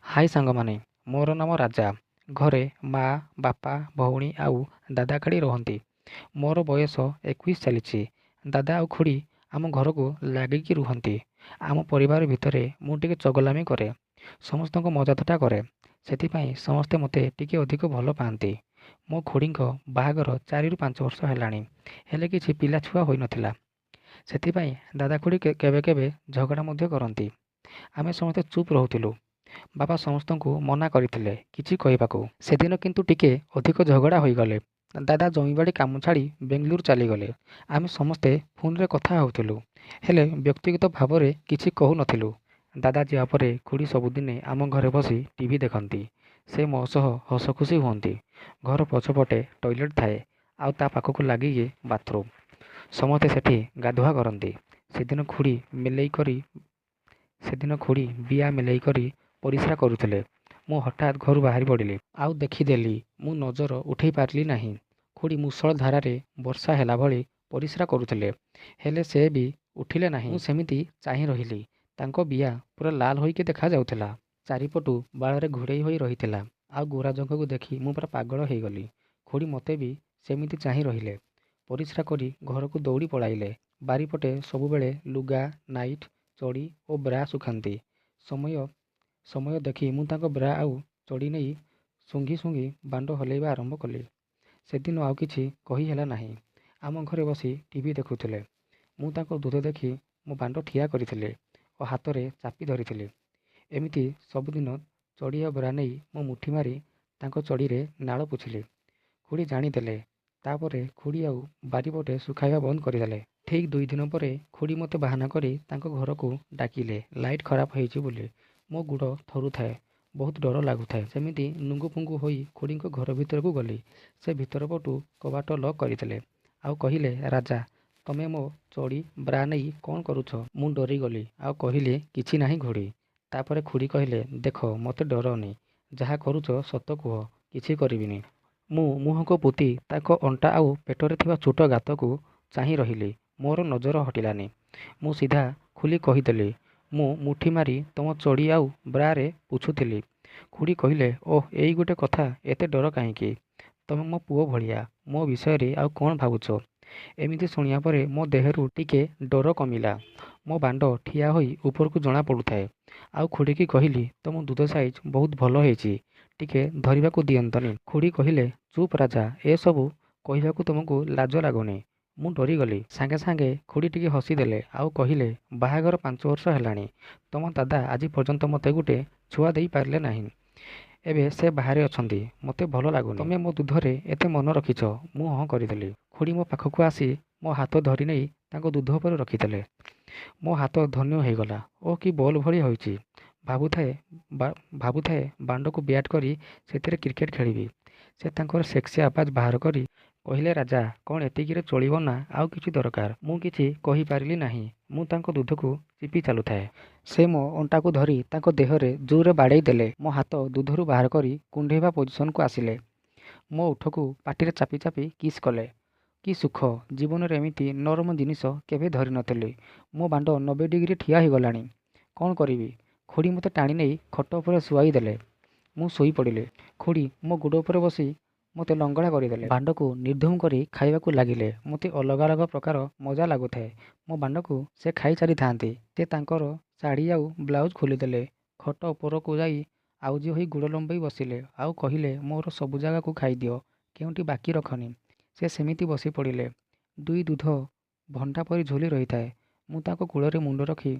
High ସାଙ୍ଗମାନେ, ମୋର ନାମ ରାଜା। ଘରେ ମା, ବାପା, ଭଉଣୀ ଆଉ ଦାଦା ଖୁଡ଼ୀ ରହନ୍ତି। ମୋର ବୟସ 21 ଚାଲିଛି। ଦାଦା ଆଉ ଖୁଡ଼ୀ ଆମ ଘରକୁ ଲାଗିକି ରୁହନ୍ତି। ଆମ ପରିବାର ଭିତରେ ମୁଁ ଟିକେ ଚଗଲାମି କରେ, ସମସ୍ତଙ୍କ ମଜାଥଟ୍ଟା କରେ। ସେଥିପାଇଁ ସମସ୍ତେ ମୋତେ ଟିକେ ଅଧିକ ଭଲ ପାଆନ୍ତି। ମୋ ଖୁଡ଼ୀଙ୍କ ବାହାଘର 4ରୁ 5 ବର୍ଷ ହେଲାଣି, ହେଲେ କିଛି ପିଲାଛୁଆ ହୋଇନଥିଲା। ସେଥିପାଇଁ ଦାଦା ଖୁଡ଼ୀ କେବେ କେବେ ଝଗଡ଼ା ମଧ୍ୟ କରନ୍ତି। ଆମେ ସମସ୍ତେ ଚୁପ୍ ରହୁଥିଲୁ। ବାପା ସମସ୍ତଙ୍କୁ ମନା କରିଥିଲେ କିଛି କହିବାକୁ। ସେଦିନ କିନ୍ତୁ ଟିକେ ଅଧିକ ଝଗଡ଼ା ହୋଇଗଲେ। ଦାଦା ଜମିବାଡ଼ି କାମ ଛାଡ଼ି ବେଙ୍ଗଲୁରୁ ଚାଲିଗଲେ। ଆମେ ସମସ୍ତେ ଫୋନ୍ରେ କଥା ହେଉଥିଲୁ, ହେଲେ ବ୍ୟକ୍ତିଗତ ଭାବରେ କିଛି କହୁନଥିଲୁ। ଦାଦା ଯିବା ପରେ ଖୁଡ଼ୀ ସବୁଦିନେ ଆମ ଘରେ ବସି ଟିଭି ଦେଖନ୍ତି। ସେ ମୋ ସହ ହସଖୁସି ହୁଅନ୍ତି। ଘର ପଛପଟେ ଟଏଲେଟ୍ ଥାଏ, ଆଉ ତା ପାଖକୁ ଲାଗିକି ବାଥରୁମ୍। ସମସ୍ତେ ସେଠି ଗାଧୁଆ କରନ୍ତି। ସେଦିନ ଖୁଡ଼ୀ ବିଆ ମେଲେଇ କରି ପରିସ୍ରା କରୁଥିଲେ। ମୁଁ ହଠାତ୍ ଘରୁ ବାହାରି ପଡ଼ିଲି, ଆଉ ଦେଖିଦେଲି। ମୁଁ ନଜର ଉଠେଇ ପାରିଲି ନାହିଁ। ଖୁଡ଼ୀ ମୂଷଳ ଧାରାରେ ବର୍ଷା ହେଲା ଭଳି ପରିସ୍ରା କରୁଥିଲେ, ହେଲେ ସେ ବି ଉଠିଲେ ନାହିଁ। ମୁଁ ସେମିତି ଚାହିଁ ରହିଲି। ତାଙ୍କ ବିଆ ପୁରା ଲାଲ ହୋଇକି ଦେଖାଯାଉଥିଲା। ଚାରିପଟୁ ବାଳରେ ଘୋଡ଼େଇ ହୋଇ ରହିଥିଲା, ଆଉ ଗୋରା ଜଙ୍ଘକୁ ଦେଖି ମୁଁ ପୁରା ପାଗଳ ହେଇଗଲି। ଖୁଡ଼ୀ ମୋତେ ବି ସେମିତି ଚାହିଁ ରହିଲେ। ପରିସ୍ରା କରି ଘରକୁ ଦୌଡ଼ି ପଳାଇଲେ। ବାରିପଟେ ସବୁବେଳେ ଲୁଗା, ନାଇଟ୍, ଚଡ଼ି ଓ ବ୍ରା ଶୁଖାନ୍ତି। ସମୟ ଦେଖି ମୁଁ ତାଙ୍କ ବ୍ରା ଆଉ ଚଡ଼ି ନେଇ ଶୁଙ୍ଘି ଶୁଙ୍ଘି ବାଣ୍ଡ ହଲେଇବା ଆରମ୍ଭ କଲି। ସେଦିନ ଆଉ କିଛି କହି ହେଲା ନାହିଁ। ଆମ ଘରେ ବସି ଟିଭି ଦେଖୁଥିଲେ। ମୁଁ ତାଙ୍କ ଦୁଧ ଦେଖି ମୋ ବାଣ୍ଡ ଠିଆ କରିଥିଲି ଓ ହାତରେ ଚାପି ଧରିଥିଲି। ଏମିତି ସବୁଦିନ ଚଡ଼ି ଆଉ ବ୍ରା ନେଇ ମୋ ମୁଠି ମାରି ତାଙ୍କ ଚଡ଼ିରେ ନାଳ ପୋଛିଲି। ଖୁଡ଼ୀ ଜାଣିଦେଲେ। ତାପରେ ଖୁଡ଼ୀ ଆଉ ବାରିପଟେ ଶୁଖାଇବା ବନ୍ଦ କରିଦେଲେ। ଠିକ୍ 2 ଦିନ ପରେ ଖୁଡ଼ୀ ମୋତେ ବାହାନା କରି ତାଙ୍କ ଘରକୁ ଡାକିଲେ ଲାଇଟ୍ ଖରାପ ହେଇଛି ବୋଲି। ମୋ ଗୋଡ଼ ଥରୁଥାଏ, ବହୁତ ଡର ଲାଗୁଥାଏ। ସେମିତି ନୁଙ୍ଗୁ ପୁଙ୍ଗୁ ହୋଇ ଖୁଡ଼ୀଙ୍କ ଘର ଭିତରକୁ ଗଲି। ସେ ଭିତର ପଟୁ କବାଟ ଲକ୍ କରିଦେଲେ, ଆଉ କହିଲେ, ରାଜା, ତମେ ମୋ ଚଡ଼ି ବ୍ରା ନେଇ କ'ଣ କରୁଛ? ମୁଁ ଡରିଗଲି ଆଉ କହିଲି, କିଛି ନାହିଁ ଖୁଡ଼ୀ। ତାପରେ ଖୁଡ଼ୀ କହିଲେ, ଦେଖ, ମୋତେ ଡରନି। ଯାହା କରୁଛ ସତ କୁହ, କିଛି କରିବିନି। ମୁଁ ମୁହଁକୁ ପୋତି ତାଙ୍କ ଅଣ୍ଟା ଆଉ ପେଟରେ ଥିବା ଛୋଟ ଗାତକୁ ଚାହିଁ ରହିଲି। ମୋର ନଜର ହଟିଲାନି। ମୁଁ ସିଧା ଖୋଲି କହିଦେଲି, ମୁଁ ମୁଠି ମାରି ତମ ଚଡ଼ି ଆଉ ବ୍ରାରେ ପୋଛୁଥିଲି। ଖୁଡ଼ୀ କହିଲେ, ଓଃ, ଏଇ ଗୋଟେ କଥା, ଏତେ ଡର କାହିଁକି? ତମେ ମୋ ପୁଅ ଭଳିଆ। ମୋ ବିଷୟରେ ଆଉ କ'ଣ ଭାବୁଛ? ଏମିତି ଶୁଣିବା ପରେ ମୋ ଦେହରୁ ଟିକେ ଡର କମିଲା। ମୋ ବାଣ୍ଡ ଠିଆ ହୋଇ ଉପରକୁ ଜଣା ପଡ଼ୁଥାଏ। ଆଉ ଖୁଡ଼ୀକି କହିଲି, ତମ ଦୁଧ ସାଇଜ ବହୁତ ଭଲ ହେଇଛି, ଟିକେ ଧରିବାକୁ ଦିଅନ୍ତନି। ଖୁଡ଼ୀ କହିଲେ, ଚୁପ୍ ରାଜା, ଏସବୁ କହିବାକୁ ତୁମକୁ ଲାଜ ଲାଗୁନି? ମୁଁ ଡରିଗଲି। ସାଙ୍ଗେ ସାଙ୍ଗେ ଖୁଡ଼ୀ ଟିକେ ହସିଦେଲେ, ଆଉ କହିଲେ, ବାହାଘର 5 ବର୍ଷ ହେଲାଣି। ତମ ଦାଦା ଆଜି ପର୍ଯ୍ୟନ୍ତ ମୋତେ ଗୋଟେ ଛୁଆ ଦେଇ ପାରିଲେ ନାହିଁ। ଏବେ ସେ ବାହାରେ ଅଛନ୍ତି। ମୋତେ ଭଲ ଲାଗୁନି। ତମେ ମୋ ଦୁଧରେ ଏତେ ମନ ରଖିଛ। ମୁଁ ହଁ କରିଦେଲି। ଖୁଡ଼ୀ ମୋ ପାଖକୁ ଆସି ମୋ ହାତ ଧରି ନେଇ ତାଙ୍କ ଦୁଧ ଉପରେ ରଖିଦେଲେ। ମୋ ହାତ ଧନ୍ୟ ହେଇଗଲା। ଓ କି ବଲ୍ ଭଳି ହୋଇଛି। ଭାବୁଥାଏ ବାଣ୍ଡକୁ ବ୍ୟାଟ୍ କରି ସେଥିରେ କ୍ରିକେଟ ଖେଳିବି। ସେ ତାଙ୍କର ସେକ୍ସି ଆବାଜ ବାହାର କରି କହିଲେ, ରାଜା, କ'ଣ ଏତିକିରେ ଚଳିବ ନା ଆଉ କିଛି ଦରକାର? ମୁଁ କିଛି କହିପାରିଲି ନାହିଁ। ମୁଁ ତାଙ୍କ ଦୁଧକୁ ଚିପି ଚାଲୁଥାଏ। ସେ ମୋ ଅଣ୍ଟାକୁ ଧରି ତାଙ୍କ ଦେହରେ ଜୋରରେ ବାଡ଼େଇ ଦେଲେ। ମୋ ହାତ ଦୁଧରୁ ବାହାର କରି କୁଣ୍ଢେଇବା ପୋଜିସନକୁ ଆସିଲେ। ମୋ ଓଠକୁ ପାଟିରେ ଚାପି ଚାପି କିସ୍ କଲେ। କି ସୁଖ! ଜୀବନରେ ଏମିତି ନରମ ଜିନିଷ କେବେ ଧରିନଥିଲି। ମୋ ବାଣ୍ଡ 90 ଡିଗ୍ରୀ ଠିଆ ହେଇଗଲାଣି। କ'ଣ କରିବି? ଖୁଡ଼ୀ ମୋତେ ଟାଣି ନେଇ ଖଟ ଉପରେ ଶୁଆଇ ଦେଲେ। ମୁଁ ଶୋଇପଡ଼ିଲି। ଖୁଡ଼ୀ ମୋ ଗୋଡ଼ ଉପରେ ବସି ମୋତେ ଲଙ୍ଗଳା କରିଦେଲେ। ବାଣ୍ଡକୁ ନିର୍ଧୁମ କରି ଖାଇବାକୁ ଲାଗିଲେ। ମୋତେ ଅଲଗା ଅଲଗା ପ୍ରକାର ମଜା ଲାଗୁଥାଏ। ମୋ ବାଣ୍ଡକୁ ସେ ଖାଇ ଚାଲିଥାନ୍ତି। ସେ ତାଙ୍କର ଶାଢ଼ୀ ଆଉ ବ୍ଲାଉଜ ଖୋଲିଦେଲେ। ଖଟ ଉପରକୁ ଯାଇ ଆଉଜି ହୋଇ ଗୋଡ଼ ଲମ୍ବେଇ ବସିଲେ, ଆଉ କହିଲେ, ମୋର ସବୁ ଜାଗାକୁ ଖାଇଦିଅ, କେଉଁଠି ବାକି ରଖନି। ସେ ସେମିତି ବସି ପଡ଼ିଲେ। 2 ଦୁଧ ଭଣ୍ଡା ପରି ଝୁଲି ରହିଥାଏ। ମୁଁ ତାଙ୍କ କୋଳରେ ମୁଣ୍ଡ ରଖି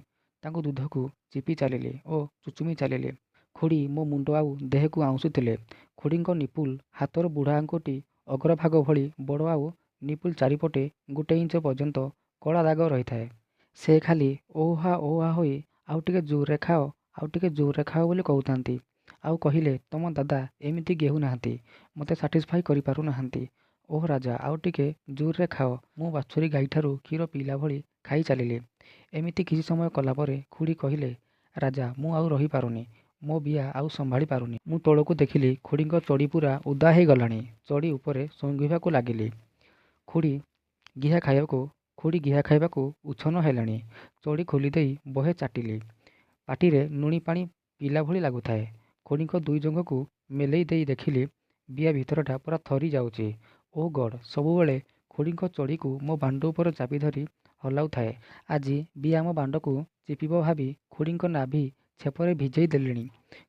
ତାଙ୍କ ଦୁଧକୁ ଚିପି ଚାଲିଲି ଓ ଚୁଚୁମି ଚାଲିଲି। ଖୁଡ଼ୀ ମୋ ମୁଣ୍ଡ ଆଉ ଦେହକୁ ଆଉଁଶୁଥିଲେ। ଖୁଡ଼ୀଙ୍କ ନିପୁଲ ହାତର ବୁଢ଼ା ଆଙ୍ଗୁଠି ଅଗ୍ରଭାଗ ଭଳି ବଡ଼ ଆଉ ନିପୁଲ ଚାରିପଟେ 1 ଇଞ୍ଚ ପର୍ଯ୍ୟନ୍ତ କଳା ଦାଗ ରହିଥାଏ। ସେ ଖାଲି ଓହା ଓହା ହୋଇ ଆଉ ଟିକେ ଜୋରରେ ଖାଅ, ଆଉ ଟିକେ ଜୋରରେ ଖାଅ ବୋଲି କହୁଥାନ୍ତି। ଆଉ କହିଲେ, ତମ ଦାଦା ଏମିତି ଗେହୁ ନାହାନ୍ତି, ମୋତେ ସାଟିସ୍ଫାଇ କରିପାରୁନାହାନ୍ତି। ଓଃ ରାଜା, ଆଉ ଟିକେ ଜୋରରେ ଖାଅ। ମୁଁ ବାଛୁରୀ ଗାଈଠାରୁ କ୍ଷୀର ପିଇଲା ଭଳି ଖାଇ ଚାଲିଲି। ଏମିତି କିଛି ସମୟ କଲା ପରେ ଖୁଡ଼ୀ କହିଲେ, ରାଜା, ମୁଁ ଆଉ ରହିପାରୁନି। ମୋ ବିଆ ଆଉ ସମ୍ଭାଳି ପାରୁନି। ମୁଁ ତଳକୁ ଦେଖିଲି, ଖୁଡ଼ୀଙ୍କ ଚଡ଼ି ପୁରା ଓଦା ହେଇଗଲାଣି। ଚଡ଼ି ଉପରେ ଶୁଙ୍ଘିବାକୁ ଲାଗିଲି। ଖୁଡ଼ୀ ଘିଆ ଖାଇବାକୁ ଉଛନ ହେଲେଣି। ଚଡ଼ି ଖୋଲିଦେଇ ବହେ ଚାଟିଲି। ପାଟିରେ ଲୁଣି ପାଣି ପିଇଲା ଭଳି ଲାଗୁଥାଏ। ଖୁଡ଼ିଙ୍କ ଦୁଇ ଜଙ୍ଗକୁ ମେଲେଇ ଦେଇ ଦେଖିଲି ବିଆ ଭିତରଟା ପୁରା ଥରି ଯାଉଛି। ଓ ଗଡ଼୍! ସବୁବେଳେ ଖୁଡ଼ିଙ୍କ ଚଡ଼ିକୁ ମୋ ବାଣ୍ଡ ଉପରେ ଚାପି ଧରି ହଲାଉଥାଏ। ଆଜି ବିଆ ମୋ ବାଣ୍ଡକୁ ଚିପିବ ଭାବି ଖୁଡ଼ିଙ୍କ ନାଭି ଛେପରେ ଭିଜେଇ ଦେଲିଣି।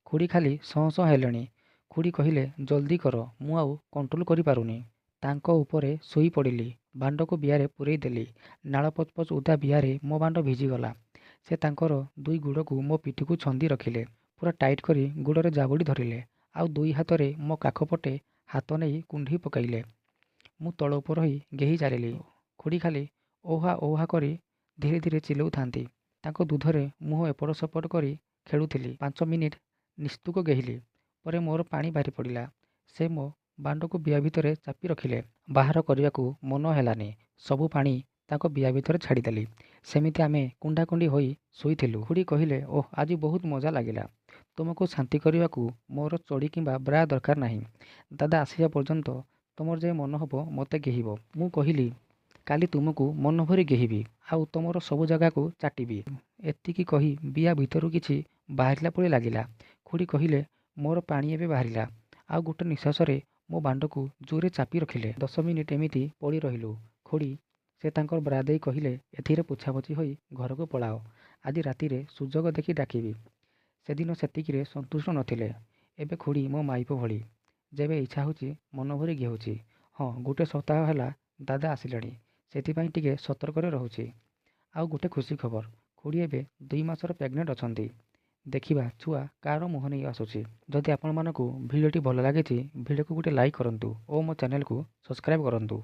ଖୁଡ଼ି ଖାଲି ସଁ ସଁ ହେଲେଣି। ଖୁଡ଼ି କହିଲେ, ଜଲ୍ଦି କର, ମୁଁ ଆଉ କଣ୍ଟ୍ରୋଲ କରିପାରୁନି। ତାଙ୍କ ଉପରେ ଶୋଇ ପଡ଼ିଲି। ବାଣ୍ଡକୁ ବିଆରେ ପୂରେଇ ଦେଲି। ନାଳ ପଚ ପଚ ଓଦା ବିଆରେ ମୋ ବାଣ୍ଡ ଭିଜିଗଲା। ସେ ତାଙ୍କର ଦୁଇ ଗୋଡ଼କୁ ମୋ ପିଠିକୁ ଛନ୍ଦି ରଖିଲେ। ପୁରା ଟାଇଟ୍ କରି ଗୋଡ଼ରେ ଜାବୁଡ଼ି ଧରିଲେ। ଆଉ ଦୁଇ ହାତରେ ମୋ କାଖ ପଟେ ହାତ ନେଇ କୁଣ୍ଢେଇ ପକାଇଲେ। ମୁଁ ତଳ ଉପର ହୋଇ ଗେହି ଚାଲିଲି। ଖୁଡ଼ି ଖାଲି ଓହା ଓହା କରି ଧୀରେ ଧୀରେ ଚିଲଉଥାନ୍ତି। ତାଙ୍କ ଦୁଧରେ ମୁହଁ ଏପଟ ସେପଟ କରି ଖେଳୁଥିଲି। 5 ମିନିଟ୍ ନିସ୍ତୁକ ଗେହିଲି। ପରେ ମୋର ପାଣି ବାହାରି ପଡ଼ିଲା। ସେ ମୋ ବାଣ୍ଡକୁ ବିଆ ଭିତରେ ଚାପି ରଖିଲେ। ବାହାର କରିବାକୁ ମନ ହେଲାନି। ସବୁ ପାଣି ତାଙ୍କ ବିଆ ଭିତରେ ଛାଡ଼ିଦେଲି। ସେମିତି ଆମେ କୁଣ୍ଢାକୁଣ୍ଢି ହୋଇ ଶୋଇଥିଲୁ। ଖୁଡ଼ି କହିଲେ, ଓଃ, ଆଜି ବହୁତ ମଜା ଲାଗିଲା। ତୁମକୁ ଶାନ୍ତି କରିବାକୁ ମୋର ଚଡ଼ି କିମ୍ବା ବ୍ରା ଦରକାର ନାହିଁ। ଦାଦା ଆସିବା ପର୍ଯ୍ୟନ୍ତ ତମର ଯେ ମନ ହେବ ମୋତେ ଗେହିବ। ମୁଁ କହିଲି, କାଲି ତୁମକୁ ମନ ଭରି ଗେହିବି, ଆଉ ତମର ସବୁ ଜାଗାକୁ ଚାଟିବି। ଏତିକି କହି ବିଆ ଭିତରୁ କିଛି ବାହାରିଲା ପରି ଲାଗିଲା। ଖୁଡ଼ି କହିଲେ, ମୋର ପାଣି ଏବେ ବାହାରିଲା। ଆଉ ଗୋଟେ ନିଶ୍ୱାସରେ ମୋ ବାଣ୍ଡକୁ ଜୋରରେ ଚାପି ରଖିଲେ। 10 ମିନିଟ୍ ଏମିତି ପଡ଼ି ରହିଲୁ। ଖୁଡ଼ି ସେ ତାଙ୍କର ବ୍ରା ଦେଇ କହିଲେ, ଏଥିରେ ପୋଛାପୋଛି ହୋଇ ଘରକୁ ପଳାଅ। ଆଜି ରାତିରେ ସୁଯୋଗ ଦେଖି ଡାକିବି। ସେଦିନ ସେତିକିରେ ସନ୍ତୁଷ୍ଟ ନଥିଲେ। ଏବେ ଖୁଡ଼ି ମୋ ମାଇପ ଭଳି। ଯେବେ ଇଚ୍ଛା ହେଉଛି ମନ ଭରି ଗେହୁଛି। ହଁ, ଗୋଟେ ସପ୍ତାହ ହେଲା ଦାଦା ଆସିଲେଣି। ସେଥିପାଇଁ ଟିକେ ସତର୍କରେ ରହୁଛି। ଆଉ ଗୋଟେ ଖୁସି ଖବର, ଖୁଡ଼ି ଏବେ 2 ମାସର ପ୍ରେଗନେଣ୍ଟ ଅଛନ୍ତି। ଦେଖିବା ଛୁଆ କାହାର ମୁହଁ ନେଇ ଆସୁଛି। ଯଦି ଆପଣମାନଙ୍କୁ ଭିଡ଼ିଓଟି ଭଲ ଲାଗିଛି, ଭିଡ଼ିଓକୁ ଗୋଟେ ଲାଇକ୍ କରନ୍ତୁ ଓ ମୋ ଚ୍ୟାନେଲକୁ ସବସ୍କ୍ରାଇବ୍ କରନ୍ତୁ।